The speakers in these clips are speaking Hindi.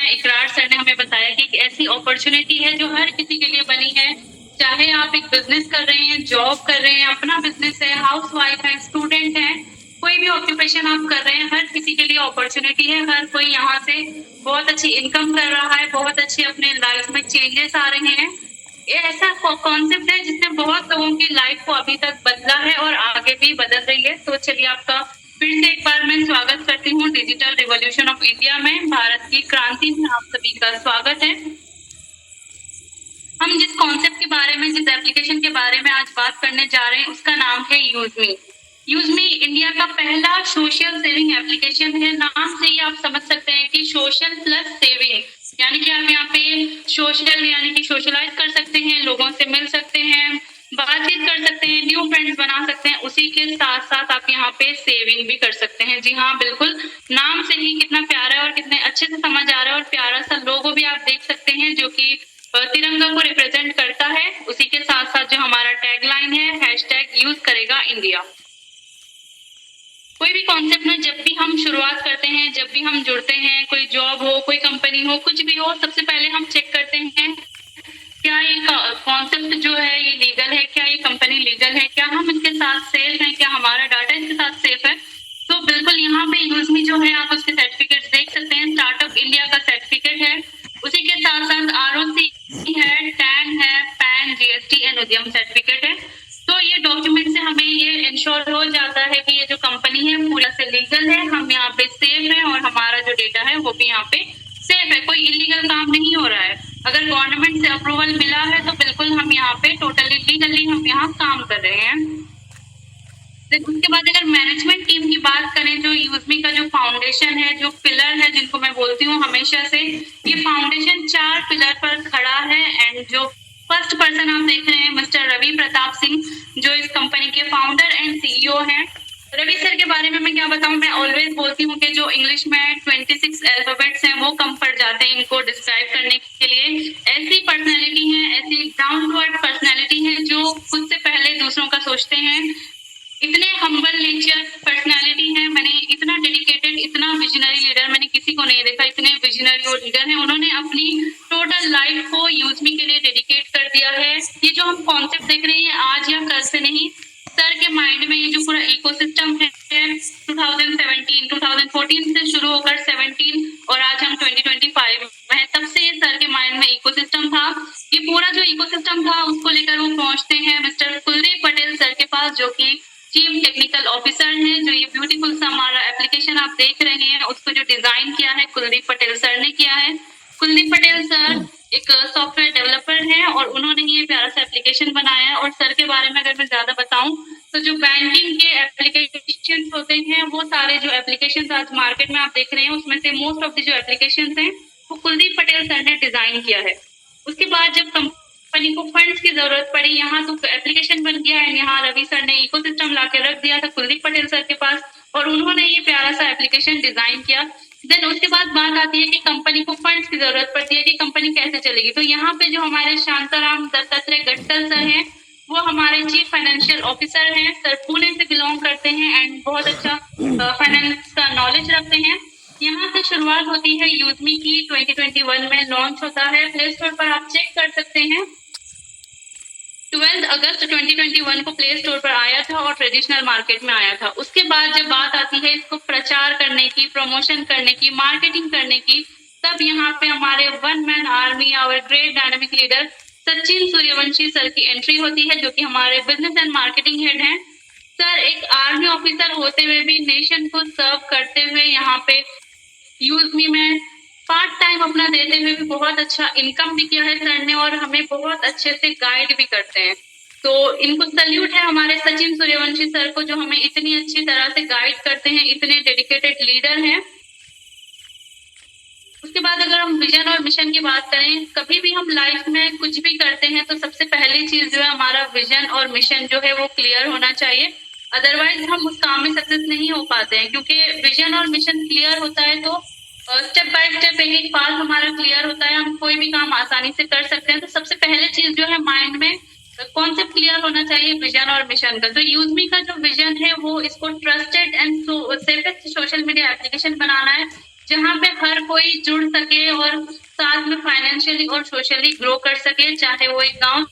में इकरार सर ने हमें बताया कि एक ऐसी अपॉर्चुनिटी है जो हर किसी के लिए बनी है। चाहे आप एक बिजनेस कर रहे हैं, जॉब कर रहे हैं, अपना बिजनेस है, हाउस वाइफ है, स्टूडेंट है, कोई भी ऑक्यूपेशन आप कर रहे हैं, हर किसी के लिए अपॉर्चुनिटी है। हर कोई यहाँ से बहुत अच्छी इनकम कर रहा है, बहुत अच्छी अपने लाइफ में चेंजेस आ रहे हैं। ये ऐसा कॉन्सेप्ट है जिसने बहुत लोगों की लाइफ को अभी तक बदला है और आगे भी बदल रही है। तो चलिए आपका फिर से एक बार मैं स्वागत करती हूँ डिजिटल रिवॉल्यूशन ऑफ इंडिया में, भारत की क्रांति में आप सभी का स्वागत है। हम जिस कॉन्सेप्ट के बारे में, जिस एप्लीकेशन के बारे में आज बात करने जा रहे हैं उसका नाम है यूजमी। यूजमी इंडिया का पहला सोशल सेविंग एप्लीकेशन है। नाम से ही आप समझ सकते हैं कि सोशल प्लस सेविंग, यानी कि आप यहाँ पे सोशल यानी कि सोशलाइज कर सकते हैं, लोगों से मिल सकते हैं, बातचीत कर सकते हैं, न्यू फ्रेंड्स बना सकते हैं, उसी के साथ साथ आप यहाँ पे सेविंग भी कर सकते हैं। जी हाँ, बिल्कुल, नाम से ही कितना प्यारा है और कितने अच्छे से समझ आ रहा है। और प्यारा सा लोगो भी आप देख सकते हैं जो कि तिरंगा को रिप्रेजेंट करता है। उसी के साथ साथ जो हमारा टैगलाइन है, हैशटैग यूज करेगा इंडिया। कोई भी कॉन्सेप्ट में जब भी हम शुरुआत करते हैं, जब भी हम जुड़ते हैं, कोई जॉब हो, कोई कंपनी हो, कुछ भी हो, सबसे पहले हम चेक करते हैं क्या ये कॉन्सेप्ट जो है ये लीगल है, क्या ये कंपनी लीगल है, क्या हम इसके साथ सेफ हैं, क्या हमारा डाटा इसके साथ सेफ है। तो बिल्कुल यहाँ पे यूजमी जो है आप उसके सर्टिफिकेट देख सकते हैं। स्टार्टअप इंडिया का सर्टिफिकेट है, उसी के साथ साथ आरओसी है, टैन है, पैन, जीएसटी एंड उद्यम सर्टिफिकेट है। तो ये डॉक्यूमेंट से हमें ये इंश्योर हो जाता है कि ये जो कंपनी है पूरा से लीगल है, हम यहाँ पे सेफ है और हमारा जो डेटा है वो भी यहाँ पे सेफ है, कोई इलीगल काम नहीं हो रहा है। अगर गवर्नमेंट से अप्रूवल मिला है तो बिल्कुल हम यहाँ पे टोटली लीगली हम यहाँ काम कर रहे हैं। उसके बाद अगर मैनेजमेंट टीम की बात करें, जो यूजमी का जो फाउंडेशन है, जो पिलर है जिनको मैं बोलती हूँ हमेशा से, ये फाउंडेशन 4 पिलर पर खड़ा है। एंड जो फर्स्ट पर्सन आप देख रहे हैं मिस्टर रवि प्रताप सिंह, जो इस कंपनी के फाउंडर एंड सीईओ हैं। रवि सर के बारे में मैं क्या बताऊं, मैं ऑलवेज बोलती हूँ कि जो इंग्लिश में 26 अल्फाबेट्स हैं वो कम पड़ जाते हैं इनको डिस्क्राइब करने के लिए। ऐसी पर्सनैलिटी है, ऐसी डाउन टू अर्थ पर्सनैलिटी है जो खुद से पहले दूसरों का सोचते हैं। इतने हम्बल नेचर पर्सनालिटी है, मैंने इतना डेडिकेटेड, इतना विजनरी लीडर मैंने किसी को नहीं देखा। इतने विजनरी और लीडर हैं, उन्होंने अपनी टोटल लाइफ को यूजमी के लिए डेडिकेट कर दिया है। ये जो हम कॉन्सेप्ट देख रहे हैं आज या कल से नहीं, सर के माइंड में ये जो पूरा इकोसिस्टम है 2017 2014 से शुरू होकर 17 और आज हम 2025 में, तब से ये सर के माइंड में इकोसिस्टम था। ये पूरा जो इकोसिस्टम था उसको लेकर वो पहुंचते हैं मिस्टर कुलदीप पटेल सर के पास, जो कि चीफ टेक्निकल ऑफिसर हैं। जो ये ब्यूटीफुल सा हमारा एप्लीकेशन आप देख रहे हैं उसको जो डिजाइन किया है कुलदीप पटेल सर ने किया है। कुलदीप पटेल सर एक सॉफ्टवेयर डेवलपर हैं और उन्होंने ये प्यारा सा एप्लीकेशन बनाया है। और सर के बारे में अगर मैं ज्यादा बताऊं तो जो बैंकिंग के एप्लीकेशन होते हैं, वो सारे जो एप्लीकेशन आज मार्केट में आप देख रहे हैं उसमें से मोस्ट ऑफ द जो एप्लीकेशन हैं वो कुलदीप पटेल सर ने डिजाइन किया है। उसके बाद जब कंपनी को फंड्स की जरूरत पड़ी, यहाँ तो एप्लीकेशन बन गया है, यहाँ रवि सर ने इकोसिस्टम लाके रख दिया था कुलदीप पटेल सर के पास और उन्होंने ये प्यारा सा एप्लीकेशन डिजाइन किया। देन उसके बाद बात आती है कि कंपनी को फंड्स की जरूरत पड़ती है कि कंपनी कैसे चलेगी। तो यहाँ पे जो हमारे शांताराम दत्तात्रेय गट्टल सर हैं वो हमारे चीफ फाइनेंशियल ऑफिसर हैं। सर पुणे से बिलोंग करते हैं एंड बहुत अच्छा फाइनेंस का नॉलेज रखते हैं। यहाँ से शुरुआत होती है यूजमी की, 2021 में लॉन्च होता है। प्ले स्टोर पर आप चेक कर सकते हैं 12 अगस्त 2021 को प्ले स्टोर पर आया था और ट्रेडिशनल मार्केट में आया था। उसके बाद जब बात आती है इसको प्रचार करने की, प्रमोशन करने की, मार्केटिंग करने की, तब यहाँ पे हमारे one man army, our great dynamic leader Sachin Suryavanshi sir की एंट्री होती है, जो कि हमारे बिजनेस एंड मार्केटिंग हेड हैं। सर एक आर्मी ऑफिसर होते हुए भी नेशन को सर्व करते हुए यहाँ पे यूजमी में पार्ट टाइम अपना देते हुए भी बहुत अच्छा इनकम भी किया है सर ने और हमें बहुत अच्छे से गाइड भी करते हैं। तो इनको सल्यूट है हमारे सचिन सूर्यवंशी सर को, जो हमें इतनी अच्छी तरह से गाइड करते हैं, इतने डेडिकेटेड लीडर हैं। उसके बाद अगर हम विजन और मिशन की बात करें, कभी भी हम लाइफ में कुछ भी करते हैं तो सबसे पहली चीज जो है हमारा विजन और मिशन जो है वो क्लियर होना चाहिए, अदरवाइज हम उस काम में सक्सेस नहीं हो पाते हैं। क्योंकि विजन और मिशन क्लियर होता है तो स्टेप बाय स्टेप एक एक पाथ हमारा क्लियर होता है, हम कोई भी काम आसानी से कर सकते हैं। तो सबसे पहले चीज जो है माइंड में कॉन्सेप्ट क्लियर होना चाहिए विजन और मिशन का। तो यूजमी का जो विजन है वो इसको trusted and safest social media application बनाना है, जहाँ पे हर कोई जुड़ सके और साथ में फाइनेंशियली और सोशली ग्रो कर सके, चाहे वो एक गाँव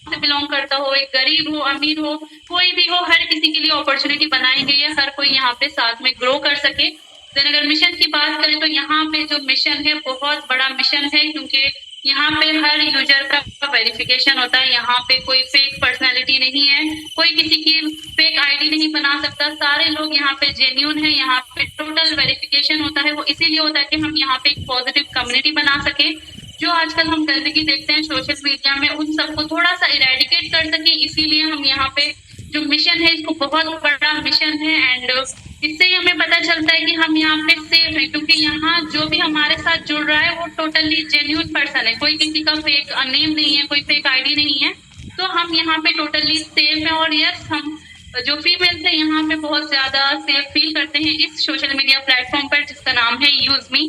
से बिलोंग करता हो, एक गरीब हो, अमीर हो, कोई भी हो, हर किसी के लिए अपॉर्चुनिटी बनाई गई है, हर कोई यहाँ पे साथ में ग्रो कर सके। देन अगर मिशन की बात करें तो यहाँ पे जो मिशन है बहुत बड़ा मिशन है, क्योंकि यहाँ पे हर यूजर का वेरिफिकेशन होता है। यहाँ पे कोई फेक पर्सनालिटी नहीं है, कोई किसी की फेक आईडी नहीं बना सकता, सारे लोग यहाँ पे जेन्यून है। यहाँ पे टोटल वेरिफिकेशन होता है, वो इसीलिए होता है कि हम यहाँ पे एक पॉजिटिव कम्युनिटी बना सके। जो आजकल हम गंदगी देखते हैं सोशल मीडिया में, उन सबको थोड़ा सा इरेडिकेट कर सके, इसीलिए हम यहाँ पे जो मिशन है इसको बहुत बड़ा मिशन है। एंड इससे ही हमें पता चलता है कि हम यहाँ पे सेफ है, क्योंकि यहाँ जो भी हमारे साथ जुड़ रहा है वो टोटली जेन्यून पर्सन है, कोई किसी का फेक नेम नहीं है, कोई फेक आईडी नहीं है। तो हम यहाँ पे टोटली सेफ है। और यस, हम जो फीमेल्स है यहाँ पे बहुत ज्यादा सेफ फील करते हैं इस सोशल मीडिया प्लेटफॉर्म पर, जिसका नाम है यूज मी।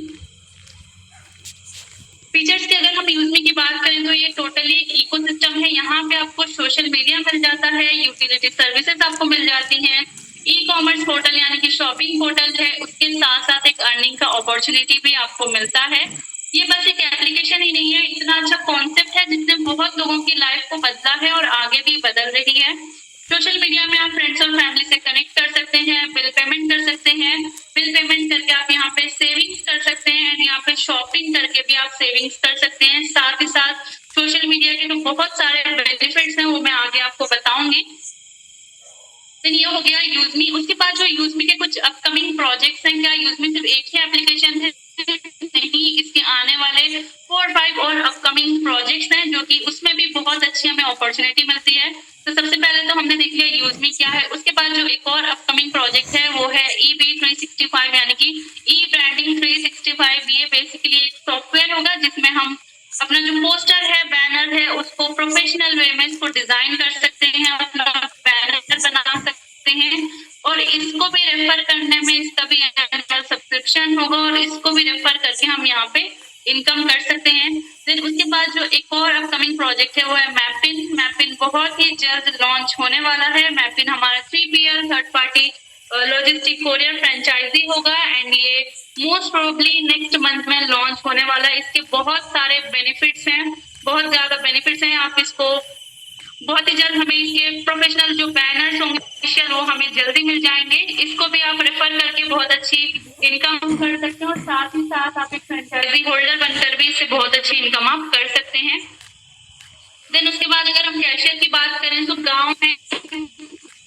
फीचर्स की अगर हम यूजमी की बात करें तो ये टोटली इकोसिस्टम है। यहाँ पे आपको सोशल मीडिया मिल जाता है, यूटिलिटी सर्विसेज आपको मिल जाती हैं, ई कॉमर्स पोर्टल यानी कि शॉपिंग पोर्टल है, उसके साथ साथ एक अर्निंग का अपॉर्चुनिटी भी आपको मिलता है। ये बस एक एप्लीकेशन ही नहीं है, इतना अच्छा कॉन्सेप्ट है जिसने बहुत लोगों की लाइफ को बदला है और आगे भी बदल रही है। सोशल मीडिया में आप फ्रेंड्स और फैमिली से कनेक्ट कर सकते हैं, बिल पेमेंट कर सकते हैं, बिल पेमेंट करके आप यहाँ पे सेविंग्स कर सकते हैं, एंड यहाँ पे शॉपिंग करके भी आप सेविंग्स कर सकते हैं। साथ ही साथ सोशल मीडिया के जो बहुत सारे बेनिफिट्स हैं वो मैं आगे आपको बताऊंगी। तो ये हो गया यूजमी। उसके बाद जो यूजमी के कुछ अपकमिंग प्रोजेक्ट्स हैं, क्या यूजमी सिर्फ एक ही एप्लीकेशन है? नहीं, इसके आने वाले 4-5 और अपकमिंग प्रोजेक्ट्स हैं, जो कि उसमें भी बहुत अच्छी हमें अपॉर्चुनिटी मिलती है। तो सबसे पहले तो हमने देख लिया यूजमी क्या है। उसके बाद जो एक और अपकमिंग प्रोजेक्ट है वो है EB365 यानी कि ई ब्रांडिंग 365। ये बेसिकली एक सॉफ्टवेयर होगा जिसमें हम अपना जो पोस्टर है, बैनर है, उसको प्रोफेशनल वे में इसको डिजाइन कर सकते हैं, अपना बैनर बना सकते हैं, और इसको भी रेफर करने में इसका भी एनुअल सब्सक्रिप्शन होगा, और इसको भी रेफर करके हम यहाँ पे इनकम कर सकते हैं। देन उसके बाद जो एक और अपकमिंग प्रोजेक्ट है वो है मैपिन। मैपिन बहुत ही जल्द लॉन्च होने वाला है। मैपिन हमारा 3PL third party logistic courier franchise होगा, एंड ये मोस्ट प्रोबेबली नेक्स्ट मंथ में लॉन्च होने वाला है। इसके बहुत सारे बेनिफिट्स हैं, बहुत ज्यादा बेनिफिट्स हैं। आप इसको बहुत ही जल्द हमें इसके प्रोफेशनल जो बैनर्स होंगे ऑफिशियल वो हमें जल्दी मिल जाएंगे। इसको भी आप रेफर करके बहुत अच्छी इनकम कर सकते हो, और साथ ही साथ आप एक फ्रेंचाइजी होल्डर बनकर भी इससे बहुत अच्छी इनकम आप कर सकते हैं। देन उसके बाद अगर हम कैशियर की बात करें तो गाँव में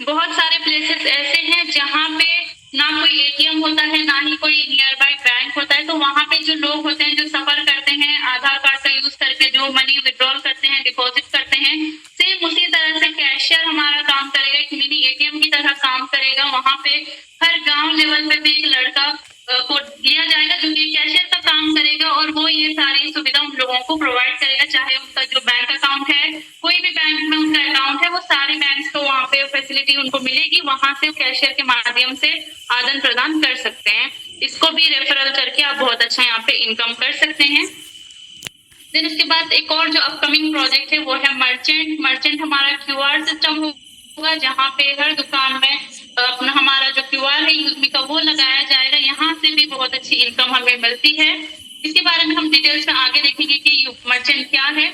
बहुत सारे प्लेसेस ऐसे हैं जहाँ पे ना कोई ATM होता है, ना ही कोई नियर बाय बैंक होता है। तो वहाँ पे जो लोग होते हैं जो सफर करते हैं आधार कार्ड का यूज करके, जो मनी विड्रॉल करते हैं, डिपॉजिट करते हैं, सेम उसी तरह से कैशियर हमारा काम करेगा, एक मिनी ATM की तरह काम करेगा। वहाँ पे हर गांव लेवल पे भी एक लड़का को लिया जाएगा जो कि कैशियर का काम करेगा, और वो ये सारी सुविधा उन लोगों को प्रोवाइड करेगा। चाहे उनका जो बैंक अकाउंट है, कोई भी बैंक में उनका अकाउंट है, वो सारे बैंक को वहाँ पे फैसिलिटी उनको मिलेगी, वहां से कैशियर के माध्यम से आदान प्रदान कर सकते हैं। इसको भी रेफरल करके आप बहुत अच्छा यहाँ पे इनकम कर सकते हैं। देन उसके बाद एक और जो अपकमिंग प्रोजेक्ट है वो है मर्चेंट। मर्चेंट हमारा QR सिस्टम होगा, जहाँ पे हर दुकान में अपना हमारा जो QR है यूजमी का वो लगाया जाएगा। यहाँ से भी बहुत अच्छी इनकम हमें मिलती है। इसके बारे में हम डिटेल्स में आगे देखेंगे कि मर्चेंट क्या है।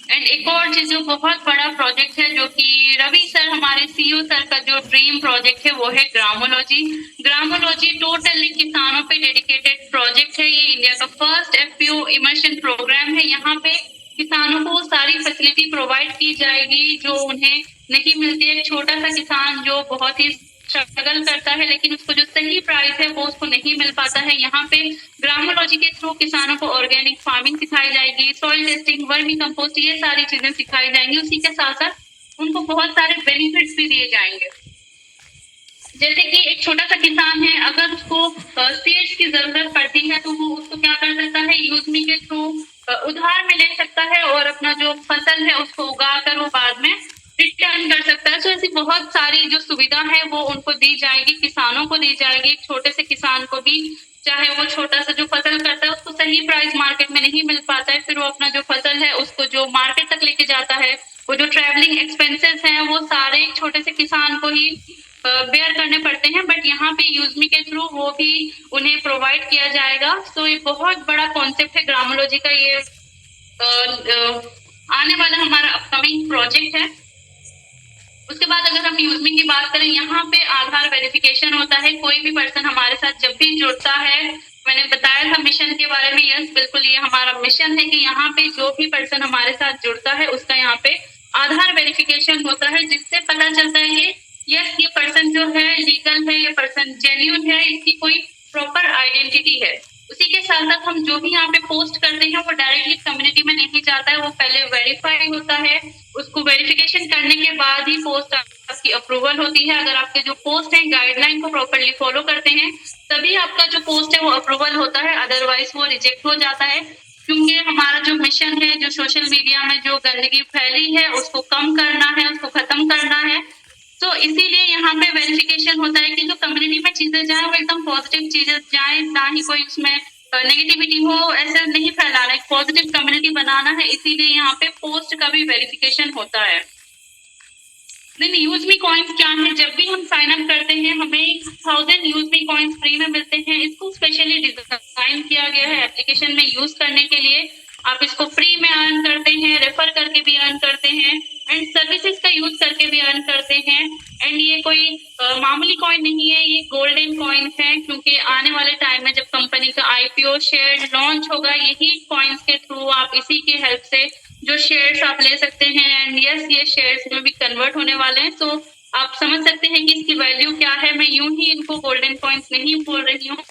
एंड एक और चीज जो बहुत बड़ा प्रोजेक्ट है, जो कि रवि सर हमारे CEO सर का जो ड्रीम प्रोजेक्ट है वो है ग्रामोलॉजी। ग्रामोलॉजी टोटली किसानों पे डेडिकेटेड प्रोजेक्ट है। ये इंडिया का फर्स्ट FPO इमर्शन प्रोग्राम है। यहाँ पे किसानों को सारी फैसिलिटी प्रोवाइड की जाएगी जो उन्हें नहीं मिलती है। एक छोटा सा किसान जो बहुत ही स्ट्रगल करता है, लेकिन उसको जो सही प्राइस है वो उसको नहीं मिल पाता है। यहाँ पे ग्रामोलॉजी के थ्रू किसानों को ऑर्गेनिक फार्मिंग सिखाई जाएगी, सॉइल टेस्टिंग, वर्मी कंपोस्ट, ये सारी चीजें सिखाई जाएंगी। उसी के साथ साथ उनको बहुत सारे बेनिफिट्स भी दिए जाएंगे। जैसे कि एक छोटा सा किसान है, अगर उसको सीड्स की जरूरत पड़ती है तो वो उसको क्या कर सकता है, यूजमी के थ्रू उधार में ले सकता है, और अपना जो फसल है उसको उगाकर वो बाद में रिटर्न कर सकता है। तो ऐसी बहुत सारी जो सुविधा है वो उनको दी जाएगी, किसानों को दी जाएगी। एक छोटे से किसान को भी, चाहे वो छोटा सा जो फसल करता है उसको सही प्राइस मार्केट में नहीं मिल पाता है, फिर वो अपना जो फसल है उसको जो मार्केट तक लेके जाता है, वो जो ट्रैवलिंग एक्सपेंसेस हैं वो सारे एक छोटे से किसान को ही बेयर करने पड़ते हैं, बट यहाँ पे यूजमी के थ्रू वो भी उन्हें प्रोवाइड किया जाएगा। तो ये बहुत बड़ा कॉन्सेप्ट है ग्रामोलॉजी का, ये आने वाला हमारा अपकमिंग प्रोजेक्ट है। उसके बाद अगर हम यूजमी की बात करें, यहाँ पे आधार वेरिफिकेशन होता है। कोई भी पर्सन हमारे साथ जब भी जुड़ता है, मैंने बताया था मिशन के बारे में, यस बिल्कुल ये हमारा मिशन है कि यहाँ पे जो भी पर्सन हमारे साथ जुड़ता है उसका यहाँ पे आधार वेरिफिकेशन होता है, जिससे पता चलता है कि यस ये पर्सन जो है लीगल है, ये पर्सन जेन्युइन है, इसकी कोई प्रॉपर आइडेंटिटी है। उसी के साथ साथ हम जो भी यहाँ पे पोस्ट करते हैं वो डायरेक्टली कम्युनिटी में नहीं जाता है, वो पहले वेरीफाई होता है। उसको वेरिफिकेशन करने के बाद ही पोस्ट आपकी अप्रूवल होती है। अगर आपके जो पोस्ट है गाइडलाइन को प्रॉपरली फॉलो करते हैं तभी आपका जो पोस्ट है वो अप्रूवल होता है, अदरवाइज वो रिजेक्ट हो जाता है। क्योंकि हमारा जो मिशन है, जो सोशल मीडिया में जो गंदगी फैली है उसको कम करना है, उसको खत्म करना है। तो इसीलिए यहाँ पे वेरिफिकेशन होता है कि जो कम्युनिटी में चीजें जाए वो एकदम पॉजिटिव चीजें जाए, ना ही कोई उसमें नेगेटिविटी हो, ऐसा नहीं फैलाना है, पॉजिटिव कम्युनिटी बनाना है। इसीलिए यहाँ पे पोस्ट का भी वेरिफिकेशन होता है। देन यूजमी कॉइन्स क्या है? जब भी हम साइन अप करते हैं हमें 1000 यूजमी कॉइन्स फ्री में मिलते हैं। इसको स्पेशली डिजाइन किया गया है एप्लीकेशन में यूज करने के लिए। आप इसको फ्री में अर्न करते हैं, रेफर करके भी अर्न करते हैं, एंड सर्विसेज का यूज करके भी अर्न करते हैं। एंड ये कोई मामूली कॉइन नहीं है, ये गोल्डन कॉइन्स है, क्योंकि आने वाले टाइम में जब कंपनी का आईपीओ शेयर लॉन्च होगा, यही कॉइन्स के थ्रू आप इसी की हेल्प से जो शेयर्स आप ले सकते हैं। एंड यस ये शेयर्स में भी कन्वर्ट होने वाले हैं, तो आप समझ सकते हैं कि इसकी वैल्यू क्या है। मैं यूं ही इनको गोल्डन कॉइन्स नहीं बोल रही हूँ।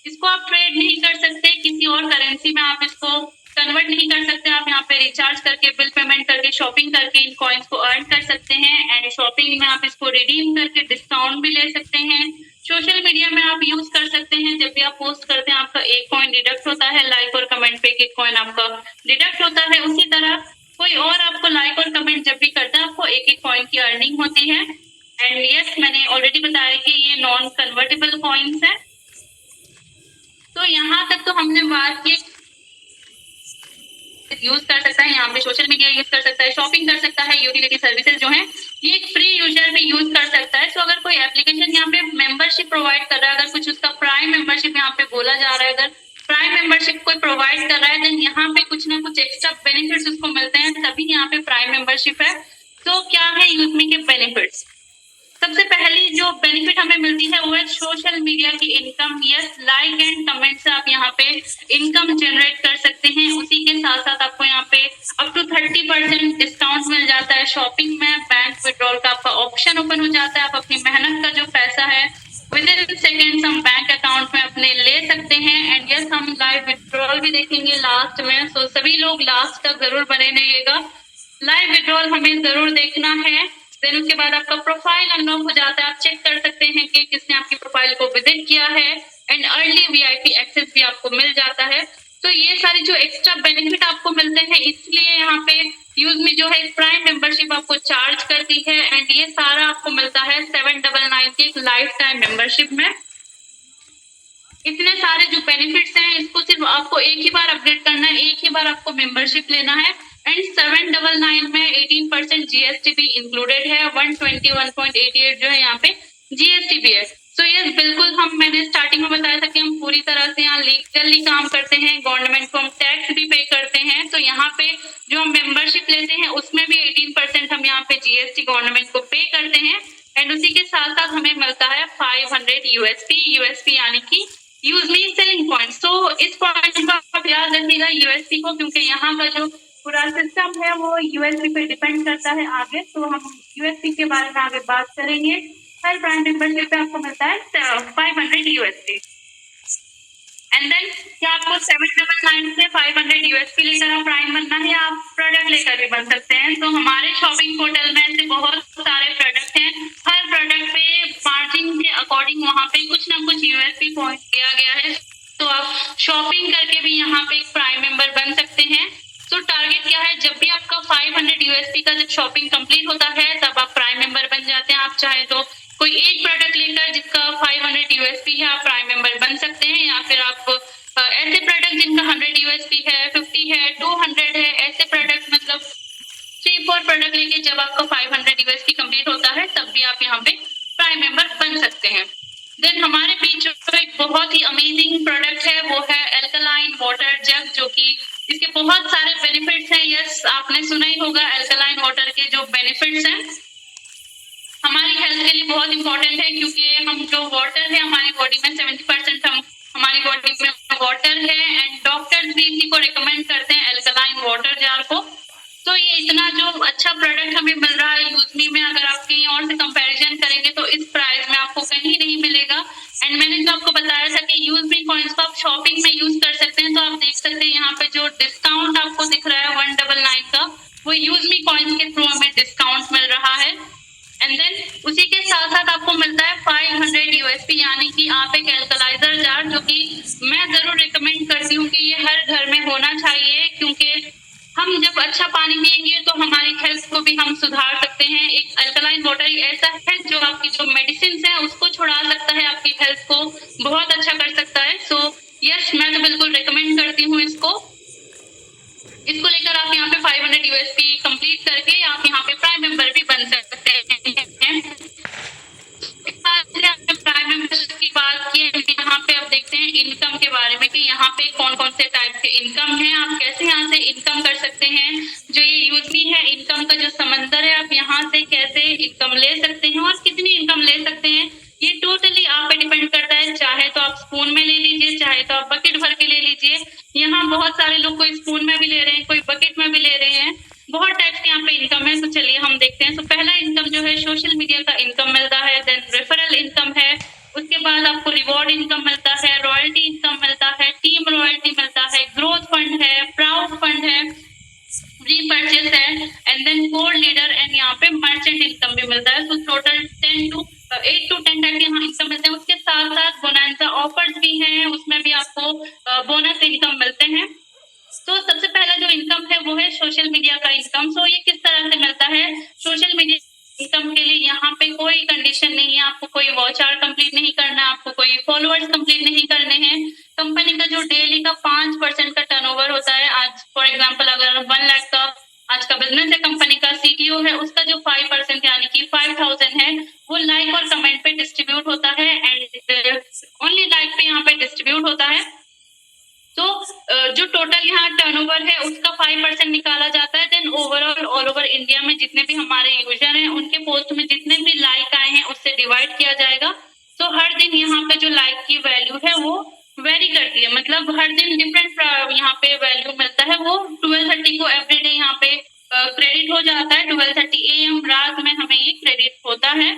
इसको आप ट्रेड नहीं कर सकते, किसी और करेंसी में आप इसको कन्वर्ट नहीं कर सकते। आप यहाँ पे रिचार्ज करके, बिल पेमेंट करके, शॉपिंग करके इन कॉइन्स को अर्न कर सकते हैं। एंड शॉपिंग में आप इसको रिडीम करके डिस्काउंट भी ले सकते हैं। सोशल मीडिया में आप यूज कर सकते हैं, जब भी आप पोस्ट करते हैं आपका 1 कॉइन डिडक्ट होता है, लाइक और कमेंट पे 1 कॉइन आपका डिडक्ट होता है। उसी तरह कोई और आपको लाइक और कमेंट जब भी करता है आपको 1 कॉइन की अर्निंग होती है। एंड यस मैंने ऑलरेडी बताया कि ये नॉन कन्वर्टेबल कॉइन्स है। तो यहाँ तक तो हमने बात की, यूज कर सकता है, यहाँ पे सोशल मीडिया यूज कर सकता है, शॉपिंग कर सकता है, यूटिलिटी सर्विसेज जो है ये एक फ्री यूजर भी यूज कर सकता है। तो अगर कोई एप्लीकेशन यहाँ पे मेंबरशिप प्रोवाइड कर रहा है, अगर कुछ उसका प्राइम मेंबरशिप यहाँ पे बोला जा रहा है, अगर प्राइम मेंबरशिप कोई प्रोवाइड कर रहा है, देन यहाँ पे कुछ ना कुछ एक्स्ट्रा बेनिफिट्स उसको मिलते हैं, तभी यहाँ पे प्राइम मेंबरशिप है। तो क्या है यूजमी के बेनिफिट्स? सबसे पहली जो बेनिफिट हमें मिलती है वो है सोशल मीडिया की income. Yes like and comment से आप यहाँ पे इनकम जनरेट कर सकते हैं। उसी के साथ साथ आपको यहाँ पे अप टू 30% डिस्काउंट मिल जाता है शॉपिंग में। बैंक विड्रॉल का आपका ऑप्शन ओपन हो जाता है, आप अपनी मेहनत का जो पैसा है विद इन सेकेंड्स हम बैंक अकाउंट में अपने ले सकते हैं। एंड यस हम लाइव विड्रॉल भी देखेंगे लास्ट में, सो सभी लोग लास्ट तक जरूर बने रहिएगा। लाइव विड्रॉल हमें जरूर देखना है। देन उसके बाद आपका प्रोफाइल अनलॉक हो जाता है, आप चेक कर सकते हैं कि किसने आपकी प्रोफाइल को विजिट किया है। एंड अर्ली वीआईपी एक्सेस भी आपको मिल जाता है। तो ये सारे जो एक्स्ट्रा बेनिफिट आपको मिलते हैं, इसलिए यहाँ पे यूजमी जो है प्राइम मेंबरशिप आपको चार्ज करती है। एंड ये सारा आपको मिलता है 799 की एक लाइफ टाइम मेंबरशिप में। इतने सारे जो बेनिफिट्स हैं, इसको सिर्फ आपको एक ही बार अपडेट करना है, एक ही बार आपको मेंबरशिप लेना है। एंड 799 में 18% जीएसटी भी इंक्लूडेड है, 121.88 जो है यहाँ पे जीएसटी भी है। तो ये बिल्कुल मैंने स्टार्टिंग में बताया था कि हम पूरी तरह से यहाँ लीगली काम करते हैं, गवर्नमेंट को हम टैक्स भी पे करते हैं। तो यहाँ पे जो हम मेंबरशिप लेते हैं उसमें भी 18% हम यहाँ पे जीएसटी गवर्नमेंट को पे करते हैं। एंड उसी के साथ साथ हमें मिलता है 500 यूएसपी यानी कि यूजली सेलिंग पॉइंट। तो इस पॉइंट का आप याद रखिएगा यूएसपी को, क्योंकि यहाँ का जो पूरा सिस्टम है वो यूएसपी पे डिपेंड करता है आगे। तो हम यूएसपी के बारे में आगे बात करेंगे। हर ब्रांड मेंबरशिप पे आपको मिलता है 500 यूएसपी। एंड देन क्या आपको 799 से 500 यूएसपी लेकर आप प्राइम बनना है, आप प्रोडक्ट लेकर भी बन सकते हैं। तो हमारे शॉपिंग पोर्टल में ऐसे बहुत सारे प्रोडक्ट हैं, हर प्रोडक्ट पे मार्जिन के अकॉर्डिंग वहाँ पे कुछ ना कुछ यूएसपी पॉइंट दिया गया है। तो आप शॉपिंग करके भी यहाँ पे एक प्राइम मेंबर बन सकते हैं। तो टारगेट क्या है, जब भी आपका 500 यूएसपी का जब शॉपिंग कंप्लीट होता है तब आप प्राइम मेंबर बन जाते हैं। आप चाहे तो कोई एक प्रोडक्ट लेकर जिसका 500 यूएसपी है आप प्राइम मेंबर बन सकते हैं, या फिर आप ऐसे प्रोडक्ट जिनका 100 यूएसपी है, 50 है, 200 है, ऐसे प्रोडक्ट मतलब 3-4 प्रोडक्ट लेके जब आपका 500 यूएसपी कंप्लीट होता है तब भी आप यहाँ पे प्राइम मेंबर बन सकते हैं। देन हमारे बीच जो एक बहुत ही अमेजिंग प्रोडक्ट है वो है अल्कलाइन वाटर जग, जो कि इसके बहुत सारे बेनिफिट्स हैं। यस, आपने सुना ही होगा अल्कलाइन वाटर के जो बेनिफिट्स हैं हमारी हेल्थ के लिए बहुत इंपॉर्टेंट है, क्योंकि हम जो वाटर है हमारी बॉडी में 70% हमारी बॉडी में वाटर है, एंड डॉक्टर्स भी इसी को रिकमेंड करते हैं अल्कलाइन वाटर जार को। तो ये इतना जो अच्छा प्रोडक्ट हमें मिल रहा है यूजमी में, अगर आप कहीं और से कंपैरिजन करेंगे तो इस प्राइस में आपको कहीं नहीं मिलेगा। एंड मैंने जो आपको बताया था कि यूजमी कॉइन्स को आप शॉपिंग में यूज कर सकते हैं, तो आप देख सकते हैं यहाँ पे जो डिस्काउंट आपको दिख रहा है 199 का, वो यूजमी कॉइन्स के थ्रू हमें डिस्काउंट मिल रहा है। एंड देन उसी के साथ साथ आपको मिलता है 500 यूएसपी, यानी कि आप एक एल्कलाइजर जार, जो कि मैं जरूर रिकमेंड करती हूँ कि ये हर घर में होना चाहिए, क्योंकि हम जब अच्छा पानी पिएंगे तो हमारी हेल्थ को भी हम सुधार सकते हैं। एक अल्कलाइन वाटर ऐसा है जो आपकी जो मेडिसिन है उसको छुड़ा सकता है, आपकी हेल्थ को बहुत अच्छा कर सकता है। सो यस, मैं तो बिल्कुल रिकमेंड करती हूँ इसको लेकर आप यहाँ पे 500 यूएसपी कंप्लीट करके आप यहाँ पे प्राइम मेंबर भी बन सकते हैं। प्राइम मेंबरशिप की बात की है, यहाँ पे आप देखते हैं इनकम के बारे में कि यहाँ पे कौन कौन से टाइप के इनकम है, आप कैसे यहाँ से इनकम कर सकते हैं। जो ये यूजमी है इनकम का जो समंदर है, आप यहाँ से कैसे इनकम ले सकते हैं और कितनी इनकम ले सकते हैं, ये टोटली आप पे डिपेंड करता है। चाहे तो आप स्पून में ले लीजिए, चाहे तो आप बकेट भर के ले लीजिए। यहाँ बहुत सारे लोग कोई स्पून में भी ले रहे हैं, कोई बकेट में भी ले रहे हैं, बहुत टाइप्स के यहाँ पे इनकम है। तो चलिए हम देखते हैं। तो पहला इनकम जो है सोशल मीडिया का इनकम मिलता है, देन रेफरल इनकम है, उसके बाद आपको रिवॉर्ड इनकम मिलता है, रॉयल्टी इनकम मिलता है, टीम रॉयल्टी मिलता है, ग्रोथ फंड है, प्राउड फंड है, रीपर्चेस है, and then code leader, and यहाँ पे मर्चेंट इनकम भी मिलता है। तो टोटल 8 to 10 टाइप के यहाँ इनकम मिलते हैं। उसके साथ साथ बोनांजा ऑफर्स भी हैं, उसमें भी आपको बोनस इनकम मिलते हैं। तो सबसे पहला जो इनकम है वो है सोशल मीडिया का इनकम। सो ये किस तरह से मिलता है? सोशल मीडिया इनकम के लिए यहाँ पे कोई कंडीशन नहीं है, आपको कोई वॉच आवर कंप्लीट नहीं करना, आपको कोई फॉलोअर्स कंप्लीट नहीं करने हैं। कंपनी का जो डेली का 5% का टर्नओवर होता है, आज फॉर एग्जांपल अगर 1 लाख का आज का बिजनेस है, कंपनी का सीटीओ है, उसका जो 5% यानी कि 5000 है, वो लाइक और कमेंट पे डिस्ट्रीब्यूट होता है, एंड ओनली लाइक पे यहाँ पे डिस्ट्रीब्यूट होता है। तो जो टोटल यहाँ टर्नओवर है उसका 5% निकाला जाता है। Then overall all over India में जितने भी हमारे यूजर हैं उनके पोस्ट में जितने भी लाइक आए हैं उससे डिवाइड किया जाएगा। तो हर दिन यहाँ पे जो लाइक की वैल्यू है वो वेरी करती है, मतलब हर दिन डिफरेंट यहाँ पे वैल्यू मिलता है। वो 12:30 को एवरीडे यहाँ पे क्रेडिट हो जाता है, 12:30 AM रात में हमें ये क्रेडिट होता है।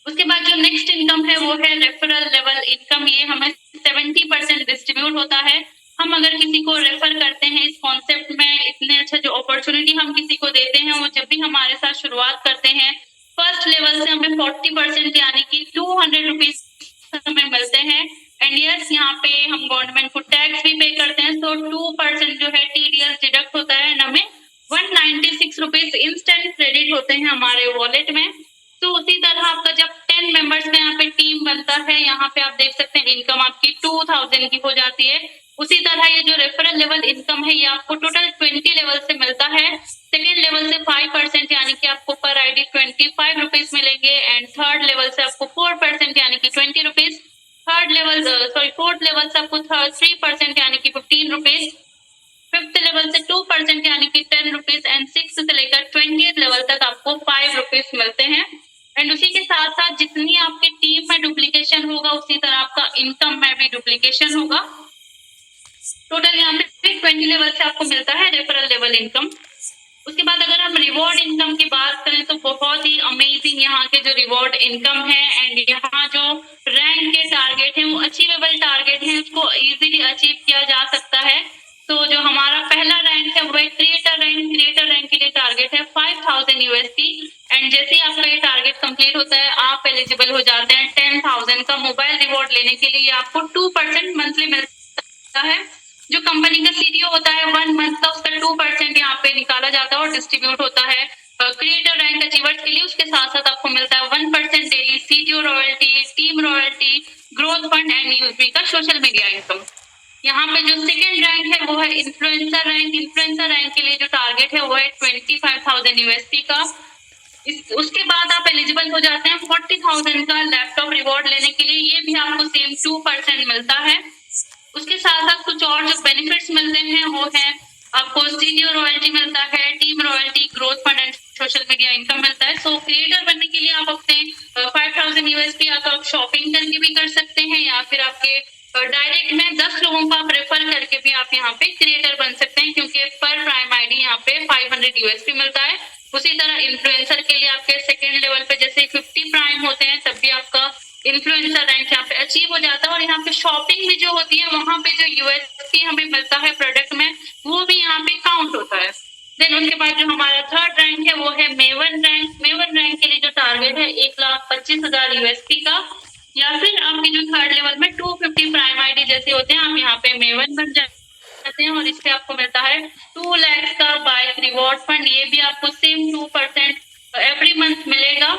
उसके बाद जो नेक्स्ट इनकम है वो है रेफरल लेवल इनकम। ये हमें 70% डिस्ट्रीब्यूट होता है। हम अगर किसी को रेफर करते हैं इस कॉन्सेप्ट में, इतने अच्छा जो अपॉर्चुनिटी हम किसी को देते हैं, वो जब भी हमारे साथ शुरुआत करते हैं फर्स्ट लेवल से हमें 40% यानी कि 200 रुपीज हमें मिलते हैं। एंड यस, यहाँ पे हम गवर्नमेंट को टैक्स भी पे करते हैं। सो 2% जो है TDS डिडक्ट होता है, हमें 196 रुपीज इंस्टेंट क्रेडिट होते हैं हमारे वॉलेट में। तो उसी तरह आपका जब 10 मेंबर्स का यहाँ पे टीम बनता है, यहाँ पे आप देख सकते हैं इनकम आपकी 2000 की हो जाती है। उसी तरह ये जो रेफरल लेवल इनकम है ये आपको टोटल 20 लेवल से मिलता है। सेकेंड लेवल से 5% यानी कि आपको पर आईडी 25 रुपीज मिलेंगे, एंड थर्ड लेवल से आपको 4% यानी कि 20 रुपीज, फोर्थ लेवल से आपको 3% यानी कि 15 रुपीज, फिफ्थ लेवल से 2% यानी कि 10 रुपीज, एंड 6 से लेकर 20 लेवल तक आपको 5 रुपीज मिलते हैं। एंड उसी के साथ साथ जितनी आपकी टीम में डुप्लीकेशन होगा उसी तरह आपका इनकम में भी डुप्लीकेशन होगा। टोटल यहाँ पे 20 लेवल से आपको मिलता है रेफरल लेवल इनकम। उसके बाद अगर हम रिवॉर्ड इनकम की बात करें तो बहुत ही अमेजिंग यहाँ के जो रिवॉर्ड इनकम है, एंड यहाँ जो रैंक के टारगेट है वो अचीवेबल टारगेट है, उसको इजीली अचीव किया जा सकता है। तो जो हमारा पहला रैंक है वो है क्रिएटर रैंक के लिए टारगेट है 5000 USD, एंड जैसे ही आपका ये टारगेट कंप्लीट होता है आप एलिजिबल हो जाते हैं 10,000 का मोबाइल रिवॉर्ड लेने के लिए। आपको 2% मंथली मिलता है। जो कंपनी का सीटीओ होता है 1 मंथ का, उसका 2% यहाँ पे निकाला जाता है और डिस्ट्रीब्यूट होता है क्रिएटर रैंक अचीवर्स के लिए। उसके साथ साथ आपको मिलता है 1% daily CTO royalty, team royalty, growth fund, and UseMe का सोशल मीडिया इनकम। यहाँ पे जो सेकेंड रैंक है वो है इन्फ्लुएंसर रैंक के लिए जो टारगेट है वो है 25,000 USD का। उसके बाद आप एलिजिबल हो जाते हैं 40,000 का लैपटॉप रिवॉर्ड लेने के लिए। ये भी आपको सेम 2% मिलता है। उसके साथ साथ कुछ और जो बेनिफिट्स मिलते हैं वो है, आपको सीटीओ रॉयल्टी मिलता है, team royalty, growth fund and social media income मिलता है। सो क्रिएटर बनने के लिए आप अपने 5,000 यूएसपी या तो आप शॉपिंग करके भी कर सकते हैं, या फिर आपके डायरेक्ट में 10 लोगों को आप रेफर करके भी आप यहाँ पे क्रिएटर बन सकते हैं, क्योंकि पर प्राइम आईडी यहाँ पे 500 यूएसपी मिलता है। उसी तरह इन्फ्लुएंसर के लिए आपके सेकेंड लेवल पे जैसे 50 प्राइम होते हैं, तब भी आपका इन्फ्लुएंसर रैंक यहाँ पे अचीव हो जाता है। और यहाँ पे शॉपिंग भी जो होती है, वहां पे जो यूएसपी हमें मिलता है प्रोडक्ट में, वो भी यहाँ पे काउंट होता है। देन उसके बाद जो हमारा थर्ड रैंक है वो है मेवन रैंक। मेवन रैंक के लिए जो टारगेट है 1,25,000 यूएसपी का, या फिर आपके जो थर्ड लेवल में 250 प्राइम आईडी जैसे होते हैं, आप यहाँ पे मेवन बन जाते हैं और इससे आपको मिलता है 2 लाख का बाइक रिवॉर्ड फंड। ये भी आपको सेम 2% एवरी मंथ मिलेगा।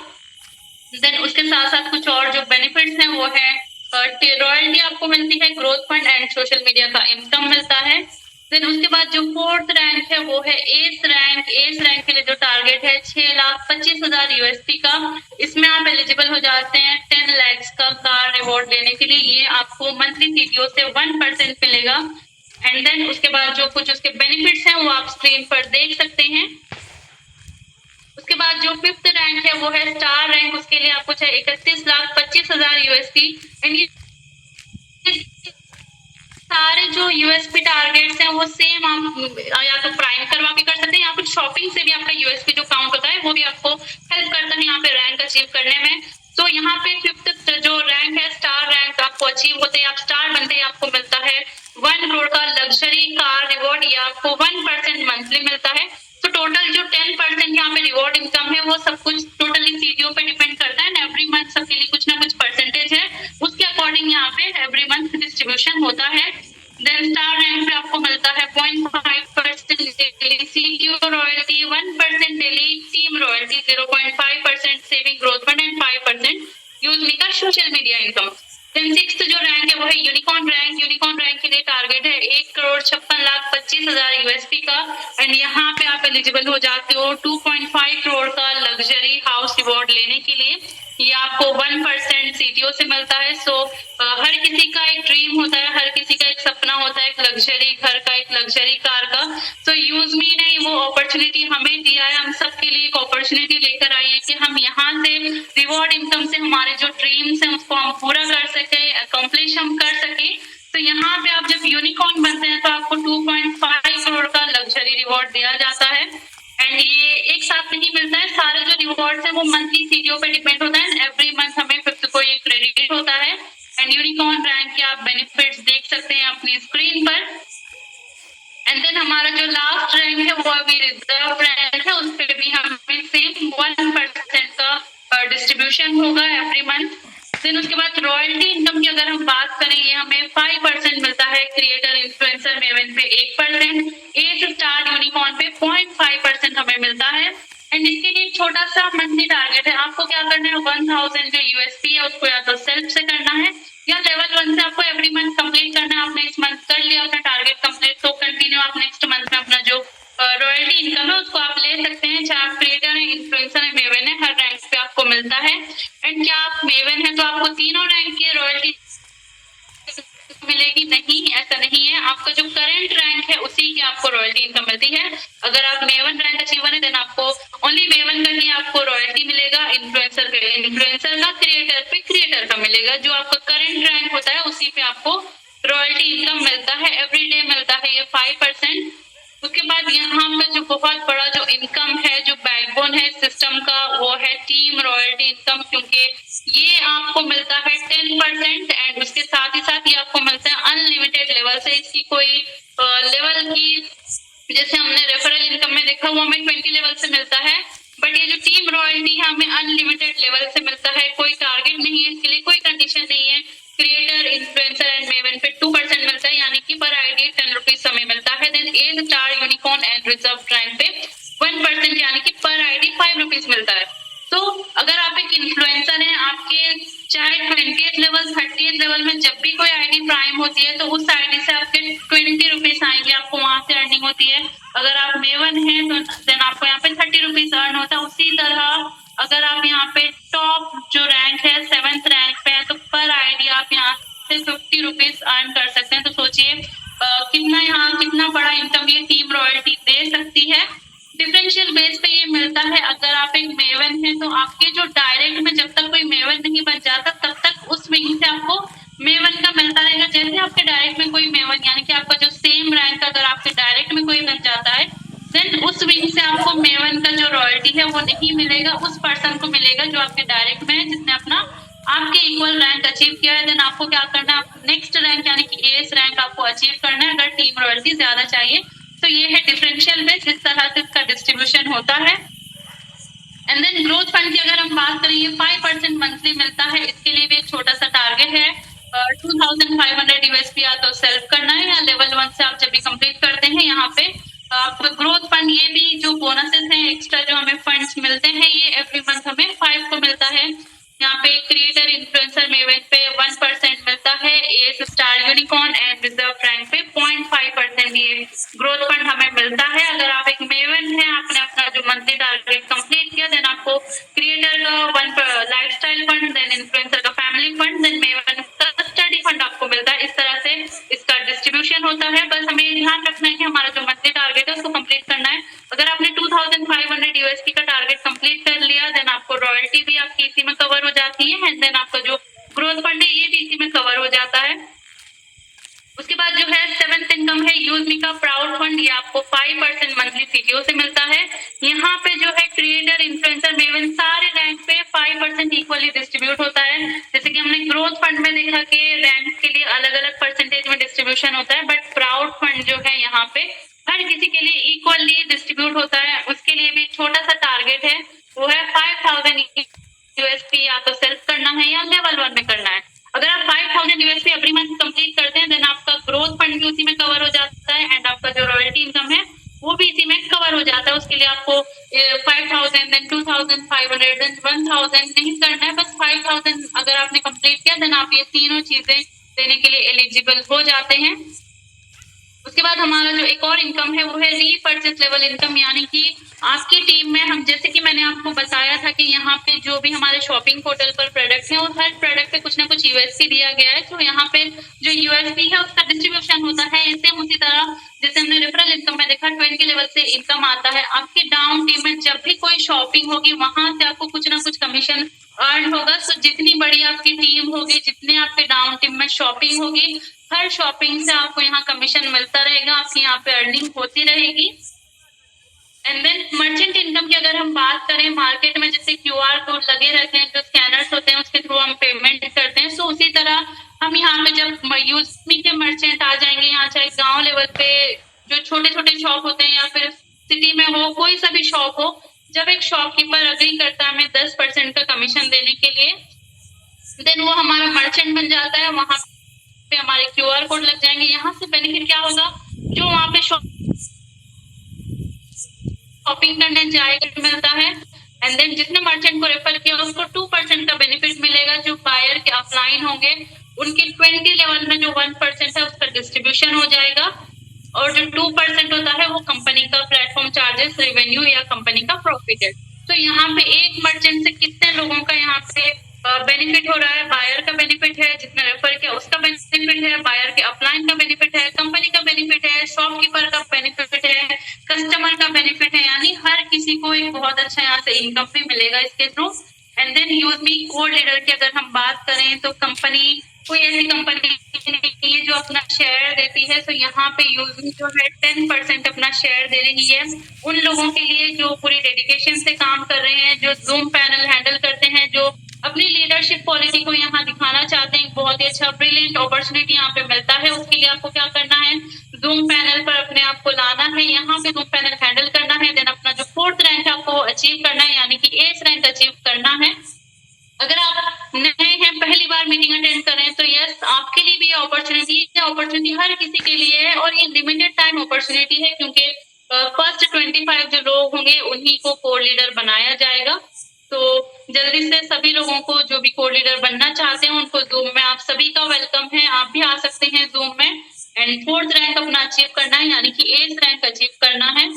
देन उसके साथ साथ कुछ और जो बेनिफिट्स हैं वो है, रॉयल्टी आपको मिलती है, growth fund and social media का इनकम मिलता है। देन उसके बाद जो फोर्थ रैंक है वो है एस रैंक। एस रैंक के लिए जो टारगेट है 6,25,000 यूएसपी का। इसमें आप एलिजिबल हो जाते हैं 10 लाख का कार रिवॉर्ड लेने के लिए। ये आपको मंथली सीटीओ से 1% मिलेगा। एंड देन उसके बाद जो कुछ उसके बेनिफिट्स हैं वो आप स्क्रीन पर देख सकते हैं। उसके बाद जो फिफ्थ रैंक है वो है स्टार रैंक। उसके लिए आपको चाहिए 31,25,000 यूएसपी। एंड ये सारे जो यूएसपी टारगेट्स हैं वो सेम आप या तो प्राइम करवा के कर सकते हैं, या फिर शॉपिंग से भी आपका यूएसपी जो काउंट होता है वो भी आपको हेल्प करता है यहाँ पे रैंक अचीव करने में। तो यहाँ पे फिफ्थ जो रैंक है स्टार रैंक आपको अचीव होते हैं, आप स्टार बनते हैं, आपको मिलता है 1 करोड़ का लग्जरी कार रिवॉर्ड। ये आपको 1% मंथली मिलता है। तो टोटल जो 10% यहाँ पे रिवॉर्ड इनकम है वो सब कुछ टोटली सीटीओ पे डिपेंड करता है। एवरी मंथ सबके लिए कुछ ना कुछ परसेंटेज है, उसके अकॉर्डिंग यहाँ पे एवरी मंथ डिस्ट्रीब्यूशन होता है। देन स्टार रैंक पे आपको मिलता है 0.5% daily CTO royalty, 1% daily team royalty, 0.5% saving growth fund and 5% यूजमी का social media income. Then sixth जो रैंक है वो है यूनिकॉर्न रैंक। यूनिकॉर्न रैंक के लिए टारगेट है 1,56,25,000 यूएसपी का। एंड यहाँ पे आप एलिजिबल हो जाते हो 2.5 करोड़ का लग्जरी हाउस रिवॉर्ड लेने के लिए। ये आपको 1% सीटीओ से मिलता है। सो हर किसी का एक ड्रीम होता है, हर किसी का एक सपना होता है, एक लग्जरी घर का, एक लग्जरी कार का। सो यूजमी ने वो अपॉर्चुनिटी हमें दिया है, हम सबके लिए एक अपॉर्चुनिटी लेकर आई है कि हम यहाँ से रिवॉर्ड इनकम से हमारे जो ड्रीम्स हैं उसको हम पूरा कर सके, अकम्प्लिश हम कर सके। तो यहाँ पे आप जब यूनिकॉर्न बनते हैं तो आपको 2.5 करोड़ का लग्जरी रिवॉर्ड दिया जाता है। एंड ये एक साथ नहीं मिलता है, सारे जो रिवॉर्ड्स है वो मंथली सीटीओ पे डिपेंड होता है। एवरी मंथ हमें फिफ्थ को ये क्रेडिट होता है। एंड यूनिकॉर्न रैंक के आप बेनिफिट्स देख सकते हैं अपनी स्क्रीन पर। एंड देन हमारा जो लास्ट रैंक है वो अभी रिजर्व रैंक है, उस पर भी हमें सेम 1% का डिस्ट्रीब्यूशन होगा एवरी मंथ। देन उसके बाद रॉयल्टी इनकम की अगर हम बात करें, ये हमें 5% मिलता है, क्रिएटर इन्फ्लुएंसर मेवन पे 1%, एस स्टार यूनिकॉर्न पे 0.5% हमें मिलता है। एंड इसके लिए एक छोटा सा मंथली टारगेट है, आपको क्या करना है 1,000 जो यूएसपी है उसको या तो सेल्फ से करना है या लेवल 1 से आपको एवरी मंथ कंप्लीट करना है। आपने इस मंथ कर लिया अपना टारगेट कंप्लीट, तो कंटिन्यू आप नेक्स्ट मंथ में अपना जो रॉयल्टी इनकम है उसको आप ले सकते हैं, चाहे आप क्रिएटर है, इन्फ्लुएंसर है, मेवन है, हर रैंक पे आपको मिलता है। एंड क्या आप मेवन है तो आपको तीनों रैंक की रॉयल्टी मिलेगी? नहीं, ऐसा नहीं है। आपका जो करंट रैंक है उसी की आपको रॉयल्टी इनकम मिलती है। अगर आप मेवन रैंक अचीवर है देन आपको ओनली मेवन का ही आपको रॉयल्टी मिलेगा, इन्फ्लुएंसर पे इन्फ्लुएंसर का, क्रिएटर पे क्रिएटर का मिलेगा। जो आपका करंट रैंक होता है उसी पे आपको रॉयल्टी इनकम मिलता है, एवरी डे मिलता है ये 5%। उसके बाद यहाँ पे जो बहुत बड़ा जो इनकम है, जो बैकबोन है सिस्टम का, वो है टीम रॉयल्टी इनकम, क्योंकि ये आपको मिलता है 10%। एंड उसके साथ ही साथ ये आपको मिलता है अनलिमिटेड लेवल से। इसकी कोई लेवल की, जैसे हमने रेफरल इनकम में देखा वो हमें 20 लेवल से मिलता है, बट ये जो टीम रॉयल्टी है हमें अनलिमिटेड लेवल से मिलता है। कोई टारगेट नहीं है इसके लिए, कोई कंडीशन नहीं है। क्रिएटर, इन्फ्लुएंसर एंड मेवन पे 2% मिलता है, यानी कि पर आईडी 10 रुपीज हमें मिलता है। Then a star unicorn and reserve rank पे 1%, यानी कि पर आईडी 5 रुपीज मिलता है। तो अगर आप एक इन्फ्लुएंसर हैं, आपके चाहे 20th लेवल 30th लेवल में जब भी कोई आईडी प्राइम होती है तो उस आईडी से आपके 20 रुपीज आएंगे, आपको वहां से अर्निंग होती है। अगर आप मेवन हैं तो देन आपको यहाँ पे 30 रुपीज अर्न होता है। उसी तरह कितना यहाँ कितना बड़ा इनकम ये टीम रॉयल्टी दे सकती है। डिफरेंशियल बेस पे ये मिलता है। अगर आप एक मेवन है तो आपके जो डायरेक्ट में जब तक कोई मेवन नहीं बन जाता तब तक उस विंग से आपको मेवन का मिलता रहेगा। जैसे आपके डायरेक्ट में कोई मेवन यानी कि आपका जो सेम रैंक अगर आपके डायरेक्ट में कोई बन जाता है देन उस विंग से आपको मेवन का जो रॉयल्टी है वो नहीं मिलेगा, उस पर्सन को मिलेगा जो आपके डायरेक्ट में है, जिसने अपना आपके इक्वल रैंक अचीव किया है। देन आपको क्या करना है, नेक्स्ट रैंक यानी कि एस रैंक आपको अचीव करना है अगर टीम रॉयल्टी ज्यादा चाहिए। तो ये है डिफरेंशियल बेस, इस तरह से इसका डिस्ट्रीब्यूशन होता है। एंड देन ग्रोथ फंड की अगर हम बात करें, ये 5% मंथली मिलता है। इसके लिए भी एक छोटा सा टारगेट है, 2500 यूएसपी या तो सेल्फ करना है या लेवल 1 से आप जब भी कंप्लीट करते हैं यहाँ पे आपको ग्रोथ फंड, ये भी जो बोनसेस हैं एक्स्ट्रा जो हमें फंड्स मिलते हैं ये एवरी मंथ हमें 5 को मिलता है। यहाँ पे क्रिएटर इन्फ्लुएंसर मेवेंट पे 1% मिलता है, S star unicorn and reserve rank पे 0.5% ये ग्रोथ फंड हमें मिलता है। अगर आप एक मेवेंट है, आपने अपना जो मंथली टारगेट कंप्लीट किया, देन आपको क्रिएटर का लाइफस्टाइल फंड, देन इन्फ्लुएंसर का फैमिली फंड, देन मेवेंट का स्टडी फंड आपको मिलता है। इस तरह से इसका डिस्ट्रीब्यूशन होता है। बस हमें ध्यान रखना है कि हमारा जो मंथली टारगेट है उसको कंप्लीट करना है। अगर आपने 2500 यूएसपी का टारगेट कंप्लीट कर लिया देन आपको रॉयल्टी भी आपकी इसी में कवर हो जाती है एंड देन आपका जो ग्रोथ फंड है ये भी इसी में कवर हो जाता है। उसके बाद जो है 7th इनकम है यूज मी का प्राउड फंड, ये आपको 5% मंथली सीटीओ से मिलता है। यहाँ पे जो है क्रिएटर इन्फ्लुएंसर मेवन सारे रैंक पे 5% इक्वली डिस्ट्रीब्यूट होता है। जैसे कि हमने ग्रोथ फंड में देखा कि रैंक के लिए अलग अलग परसेंटेज में डिस्ट्रीब्यूशन होता है, बट प्राउड फंड जो है यहाँ पे हर किसी के लिए इक्वली डिस्ट्रीब्यूट होता है। उसके लिए भी छोटा सा टारगेट है, वो है 5000 यूएसपी या तो सेल्फ करना है या लेवल 1 में करना है। अगर आप 5000 यूएसपी एवरी मंथ कंप्लीट करते हैं देन आपका ग्रोथ फंड भी उसी में कवर हो जाता है एंड आपका जो रॉयल्टी इनकम है वो भी इसी में कवर हो जाता है। उसके लिए आपको 5000 देन 2500 देन 1000 नहीं करना है, बस 5000 अगर आपने कंप्लीट किया देन आप ये तीनों चीजें देने के लिए एलिजिबल हो जाते हैं। उसके बाद हमारा जो एक और इनकम है वो है रीपर्चेस लेवल इनकम, यानी कि आपकी टीम में हम जैसे कि मैंने आपको बताया था कि यहाँ पे जो भी हमारे शॉपिंग पोर्टल पर प्रोडक्ट है वो हर प्रोडक्ट पे कुछ ना कुछ यूएसपी दिया गया है। तो यहाँ पे जो यूएसपी है उसका डिस्ट्रीब्यूशन होता है सेम उसी तरह जैसे हमने रेफरल इनकम में देखा 20 लेवल से इनकम आता है। आपकी डाउन टीम में जब भी कोई शॉपिंग होगी वहां से आपको कुछ ना कुछ कमीशन अर्न होगा। तो जितनी बड़ी आपकी टीम होगी, जितने आपके डाउन टीम में शॉपिंग होगी, हर शॉपिंग से आपको यहाँ कमीशन मिलता रहेगा, आपकी यहाँ पे अर्निंग होती रहेगी। एंड देन मर्चेंट इनकम की अगर हम बात करें, मार्केट में जैसे क्यूआर कोड लगे रहते हैं, जो स्कैनर्स होते हैं उसके थ्रू हम पेमेंट करते हैं। सो उसी तरह हम यहाँ पे जब यूज़मी के मर्चेंट आ जाएंगे, यहाँ चाहे गांव लेवल पे जो छोटे छोटे शॉप होते हैं या फिर सिटी में हो, कोई सा भी शॉप हो, जब एक शॉपकीपर अग्री करता है हमें 10% का कमीशन देने के लिए, देन वो हमारा मर्चेंट बन जाता है। वहां पे हमारे क्यूआर कोड लग जाएंगे। यहाँ से बेनिफिट क्या होगा, जो वहाँ पे शॉपिंग करने जाएगा मिलता है एंड देन जिसने मर्चेंट को रेफर किया उसको 2% का बेनिफिट मिलेगा। जो बायर के ऑफलाइन होंगे उनके 20 लेवल में जो 1% है उसका डिस्ट्रीब्यूशन हो जाएगा और जो 2% होता है वो कंपनी का प्लेटफॉर्म चार्जेस, रेवेन्यू या कंपनी का प्रॉफिट है। तो यहाँ पे एक मर्चेंट से कितने लोगों का यहाँ पे बेनिफिट हो रहा है, बायर का बेनिफिट है, जिसने रेफर किया उसका बेनिफिट है, बायर के अपलाइन का बेनिफिट है, कंपनी का बेनिफिट है, शॉपकीपर का बेनिफिट है, कस्टमर का बेनिफिट है, यानी हर किसी को एक बहुत अच्छा यहाँ से इनकम भी मिलेगा इसके थ्रू। And then UseMe code leader की अगर हम बात करें तो कंपनी कोई ऐसी कंपनी नहीं है जो अपना शेयर देती है। तो यहाँ पे यूज़मी जो है 10% अपना शेयर दे रही है उन लोगों के लिए जो पूरी डेडिकेशन से काम कर रहे हैं, जो जूम पैनल हैंडल करते हैं, जो अपनी लीडरशिप क्वालिटी को यहाँ दिखाना चाहते हैं। बहुत ही अच्छा ब्रिलियंट अपॉर्चुनिटी यहाँ पे मिलता है। उसके लिए आपको क्या करना है, जूम पैनल पर अपने आप को लाना है, यहाँ पे जूम पैनल हैंडल करना है, देन अपना जो 4th रैंक है आपको अचीव करना है, यानी कि एस रैंक अचीव करना है। अगर आप नए हैं, पहली बार मीटिंग अटेंड कर रहे हैं तो यस आपके लिए भी ये अपॉर्चुनिटी हर किसी के लिए है और ये लिमिटेड टाइम अपॉर्चुनिटी है क्योंकि फर्स्ट 25 जो लोग होंगे उन्हीं को कोर लीडर बनाया जाएगा। तो जल्दी से सभी लोगों को जो भी कोर लीडर बनना चाहते हैं उनको जूम में आप सभी का वेलकम है, आप भी आ सकते हैं जूम में। एंड 4th रैंक अपना अचीव करना है, यानी कि एस रैंक अचीव करना है।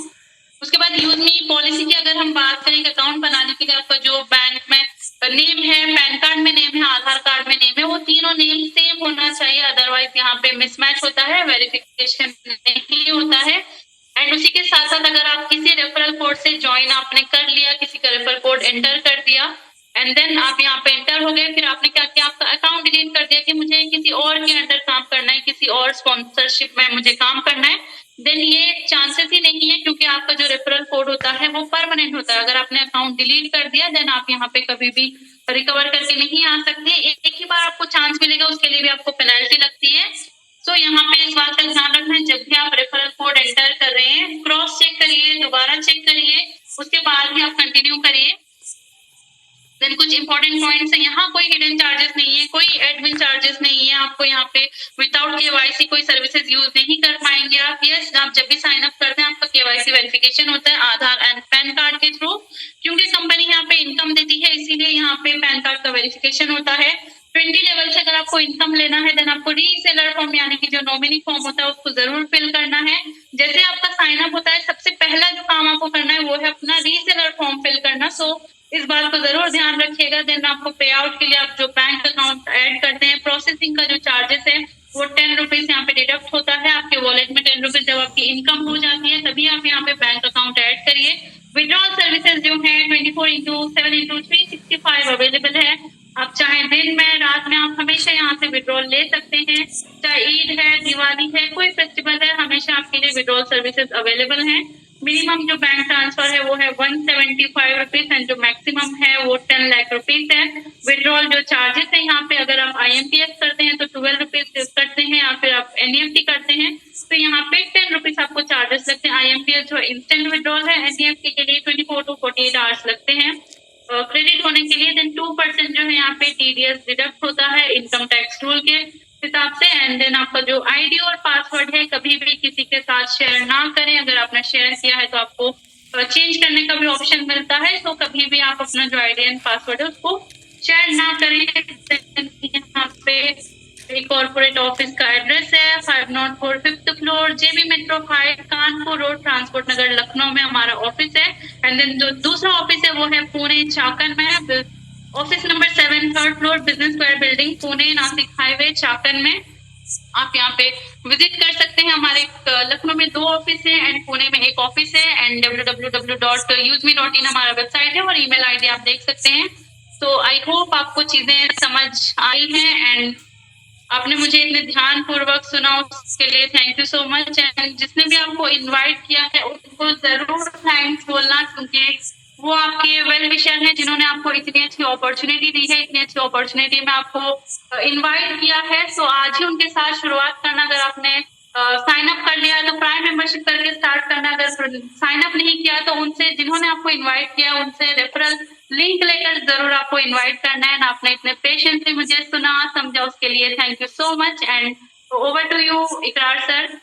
उसके बाद यूज़मी पॉलिसी की अगर हम बात करें, अकाउंट बनाने के लिए आपका जो बैंक में नेम है, पैन कार्ड में नेम है, आधार कार्ड में नेम है, वो तीनों नेम सेम होना चाहिए, अदरवाइज यहाँ पे मिसमैच होता है, वेरिफिकेशन नहीं होता है। एंड उसी के साथ साथ अगर आप किसी रेफरल कोड से ज्वाइन आपने कर लिया, किसी का रेफरल कोड एंटर कर दिया एंड देन आप यहाँ पे एंटर हो गए, फिर आपने क्या किया, आपका अकाउंट डिलीट कर दिया कि मुझे किसी और के अंडर काम करना है, किसी और स्पॉन्सरशिप में मुझे काम करना है, देन ये चांसेस ही नहीं है, क्योंकि आपका जो रेफरल कोड होता है वो परमानेंट होता है। अगर आपने अकाउंट डिलीट कर दिया देन आप यहाँ पे कभी भी रिकवर करके नहीं आ सकते। एक ही बार आपको चांस मिलेगा, उसके लिए भी आपको पेनल्टी लगती है। तो यहाँ पे इस बात का ध्यान रखना है, जब भी आप रेफरल कोड एंटर कर रहे हैं क्रॉस चेक करिए, दोबारा चेक करिए, उसके बाद भी आप कंटिन्यू करिए। देन कुछ इंपॉर्टेंट पॉइंट्स है, यहाँ कोई हिडन चार्जेस नहीं है, कोई एडमिन चार्जेस नहीं है, आपको यहाँ पे विदाउट केवाईसी कोई सर्विसेज यूज नहीं कर पाएंगे आप। यस, आप जब भी साइन अप करते हैं आपका केवाईसी वेरिफिकेशन होता है आधार एंड पैन कार्ड के थ्रू, क्योंकि कंपनी यहाँ पे इनकम देती है इसीलिए यहाँ पे पैन कार्ड का वेरिफिकेशन होता है। 20 लेवल से अगर आपको इनकम लेना है देन आपको रीसेलर फॉर्म यानी कि जो नॉमिनी फॉर्म होता है उसको जरूर फिल करना है। जैसे आपका साइन अप होता है सबसे पहला जो काम आपको करना है वो है अपना रीसेलर फॉर्म फिल करना। सो इस बात को जरूर ध्यान रखिएगा। देन आपको पे आउट के लिए आप जो बैंक अकाउंट ऐड करते हैं, प्रोसेसिंग का जो चार्जेस है वो 10 रुपीज यहाँ पे डिडक्ट होता है आपके वॉलेट में। 10 रुपीज जब आपकी इनकम हो जाती है तभी आप यहाँ पे बैंक अकाउंट ऐड करिए। विड्रॉल सर्विसेज जो है 24/7/365 अवेलेबल है। आप चाहे दिन में रात में आप हमेशा यहाँ से विड्रॉल ले सकते हैं। चाहे ईद है, दिवाली है, कोई फेस्टिवल है, हमेशा आपके लिए विड्रॉल सर्विसेज अवेलेबल है। मिनिमम जो बैंक ट्रांसफर है वो है 175 रुपीज एंड जो मैक्सिमम है वो 10 लाख रुपीज है। विड्रॉल जो चार्जेस है यहाँ पे, अगर आप IMPS करते हैं तो 12 रुपीज करते हैं, या फिर आप NEFT करते हैं तो यहाँ पे 10 रुपीज आपको चार्जेस लगते हैं। IMPS जो इंस्टेंट विड्रॉल है, NEFT के लिए 24 to 48 आवर्स लगते हैं क्रेडिट होने के लिए। देन 2% जो है यहाँ पे TDS डिडक्ट होता है इनकम टैक्स रूल के हिसाब से। एंड देन आपका जो ID और पासवर्ड है कभी भी किसी के साथ शेयर ना करें। अगर आपने शेयर किया है तो आपको चेंज करने का भी ऑप्शन मिलता है, तो कभी भी आप अपना जो ID एंड पासवर्ड है उसको शेयर ना करें। यहाँ पे कॉर्पोरेट ऑफिस का एड्रेस है 504 5th floor, JB metro 5 Kanpur road, transport Nagar, Lucknow में हमारा ऑफिस है। एंड देन जो दूसरा ऑफिस है वो है पुणे चाकन में, office number 7 3rd floor, business square building, Pune Nashik highway Chakan में। आप यहाँ पे विजिट कर सकते हैं। हमारे लखनऊ में 2 ऑफिस है एंड पुणे में 1 ऑफिस है। एंड www.usme.in हमारा वेबसाइट है और ईमेल ID आप देख सकते हैं। तो आई होप आपको चीजें समझ आई हैं एंड आपने मुझे इतने ध्यान पूर्वक सुना, उसके लिए thank you so much. And जिसने भी आपको इनवाइट किया है उसको जरूर थैंक्स बोलना, क्योंकि वो आपके वेल विशर हैं जिन्होंने आपको इतनी अच्छी अपॉर्चुनिटी दी है। इतनी अच्छी अपॉर्चुनिटी में आपको इनवाइट किया है, तो आज ही उनके साथ शुरुआत करना। अगर आपने साइन अप कर लिया है तो प्राइम मेंबरशिप करके स्टार्ट करना। अगर साइन अप नहीं किया तो उनसे, जिन्होंने आपको इनवाइट किया उनसे रेफरल लिंक लेकर जरूर आपको इनवाइट करना है। आपने इतने पेशेंटली मुझे सुना समझा, उसके लिए thank you so much. And over to you Ikrar sir.